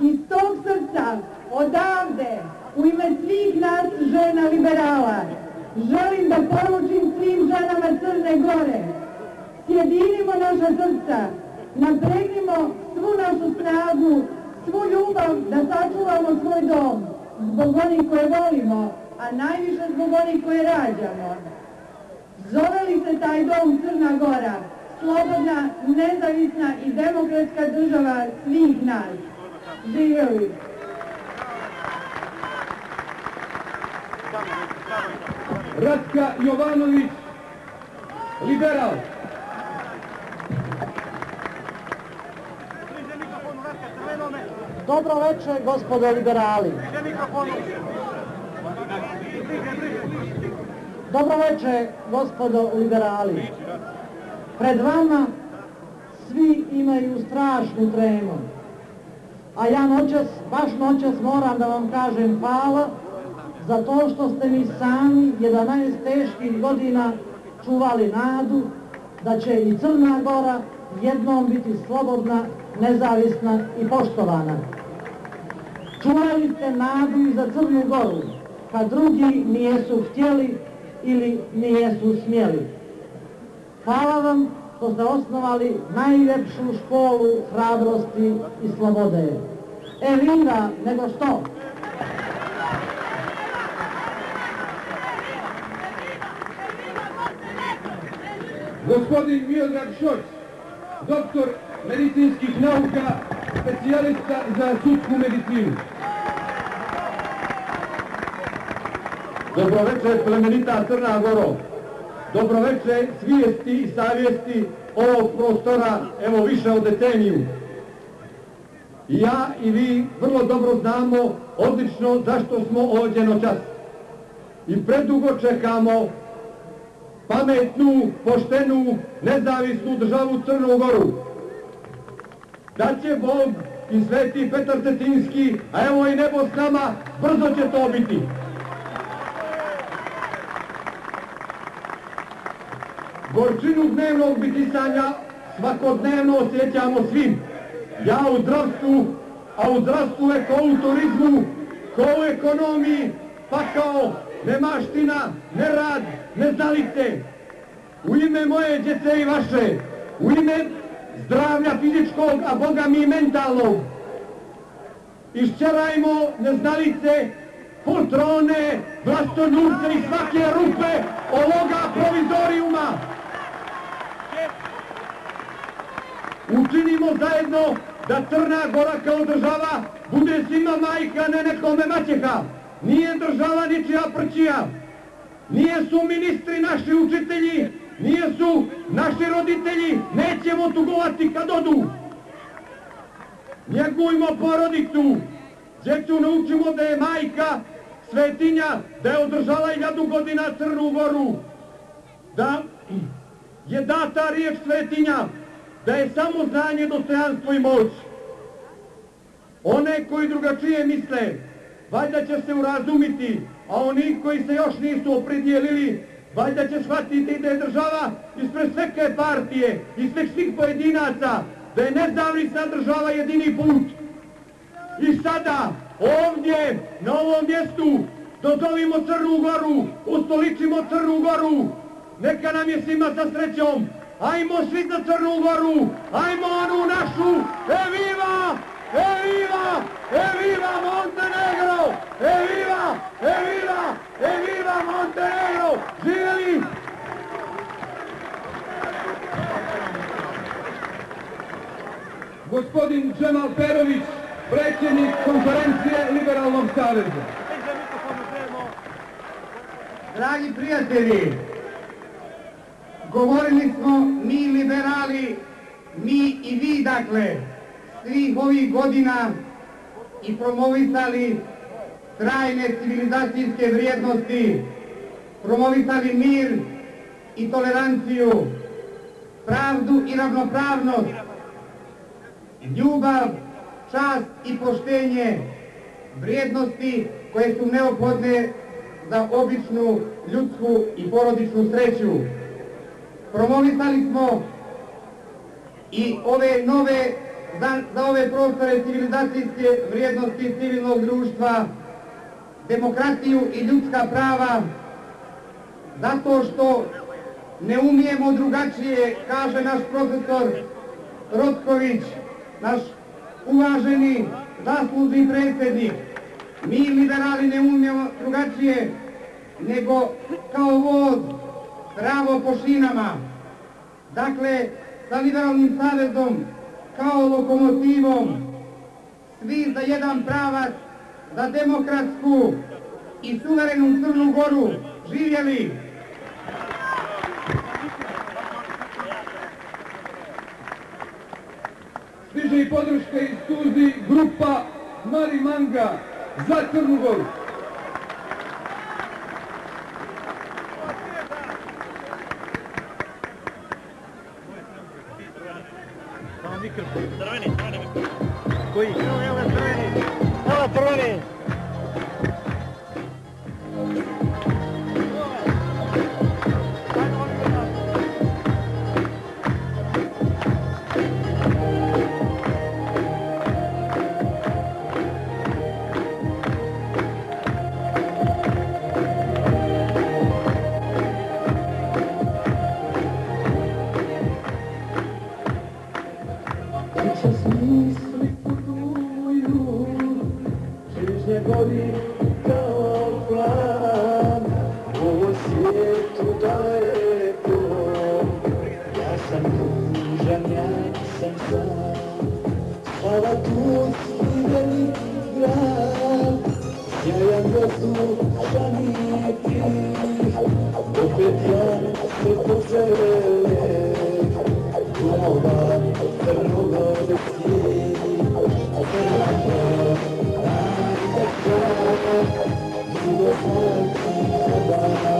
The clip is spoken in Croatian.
Iz tog srca, odavde, u ime svih nas žena liberala, želim da poručim svim ženama Crne Gore. Sjedinimo naša srca, napregnimo svu našu snagu, svu ljubav da sačuvamo svoj dom, zbog onih koje volimo, a najviše zbog onih koje rađamo. Zove li se taj dom Crna Gora, slobodna, nezavisna i demokratska država svih nas? Živjeli! Ratka Jovanović, liberal. Dobro večer, gospodo liberali. Dobro večer, gospodo liberali. Pred vama svi imaju strašnu tremu. A ja baš noćas moram da vam kažem hvala za to što ste mi sami 11 teških godina čuvali nadu da će i Crna Gora jednom biti slobodna, nezavisna i poštovana. Čuvali ste nadu i za Crnu Goru, kad drugi nijesu htjeli ili nijesu smjeli. Hvala vam što ste osnovali najljepšu školu hrabrosti i slobode. Elina, nego što? Gospodin Miodrag Šoć, doktor medicinskih nauka, specijalista za sudsku medicinu. Dobroveče, plemenita Crna Goro. Dobroveče, svijesti i savjesti ovog prostora, evo više od deceniju. I ja i vi vrlo dobro znamo odlično zašto smo ovdje noćas. I predugo čekamo pametnu, poštenu, nezavisnu državu Crnu Goru. Da će Bog i Sveti Petar Cetinski, a evo i nebo s nama, brzo će to biti. Gorčinu dnevnog bitisanja svakodnevno osjećamo svi. Ja u zdravstvu, a u zdravstvu je ko u turizmu, ko u ekonomiji, pa kao nemaština, nerad, neznalice. U ime moje djece i vaše, u ime zdravlja fizičkog, a Boga mi mentalnog, iščerajmo neznalice, poltrone, vlastoljubce i svake rupe ovoga provizorijuma. Učinimo zajedno da Crna Gora kao država bude svima majka, ne nekome maćeha. Nije država ničija prćija. Nije su ministri naši učitelji, nije su naši roditelji, nećemo tugovati kad odu. Njegujmo porodicu, djecu naučimo da je majka svetinja, da je održala 1000 godina Crnu Goru, da je data riječ svetinja, da je samo znanje, dostojanstvo i moć. One koji drugačije misle, valjda će se urazumiti, a oni koji se još nisu opredijelili, valjda će shvatiti da je država ispred svake partije, ispred svih pojedinaca, da je nezavisna država jedini put. I sada, ovdje, na ovom mjestu, dozovimo Crnu Goru, ustoličimo Crnu Goru, neka nam je svima sa srećom. Ajmo svi za Crnu Goru, ajmo onu našu, eviva, eviva, eviva Montenegro, eviva, eviva, eviva Montenegro, živjeli! Gospodin Džemal Perović, predsjednik konferencije Liberalnog saveza. Dragi prijatelji, govorili smo mi liberali, mi i vi dakle, svih ovih godina i promovisali trajne civilizacijske vrijednosti, promovisali mir i toleranciju, pravdu i ravnopravnost, ljubav, čast i poštenje, vrijednosti koje su neophodne za običnu ljudsku i porodičnu sreću. Promovisali smo i ove nove za ove prostore civilizacijske vrijednosti civilnog društva, demokratiju i ljudska prava, zato što ne umijemo drugačije, kaže naš profesor Rotković, naš uvaženi zaslužni predsjednik. Mi liberali ne umijemo drugačije nego kao voz pravo po šinama. Dakle, sa Liberalnim savezom kao lokomotivom, svi za jedan pravac, za demokratsku i suverenu Crnu Goru. Živjeli! Stiže i podrška iz Tuzli grupa Mali Manga za Crnu Goru. Koji? Evo crveni! Evo crveni! Gori kao plan, u ovom svijetu daleko. Ja sam tužan, ja sam sam, Sava Turski veliki grad, sjajan vazdušan i tih, opet ja se požele, domova Crnogore svijet, Crnogore. Thank you.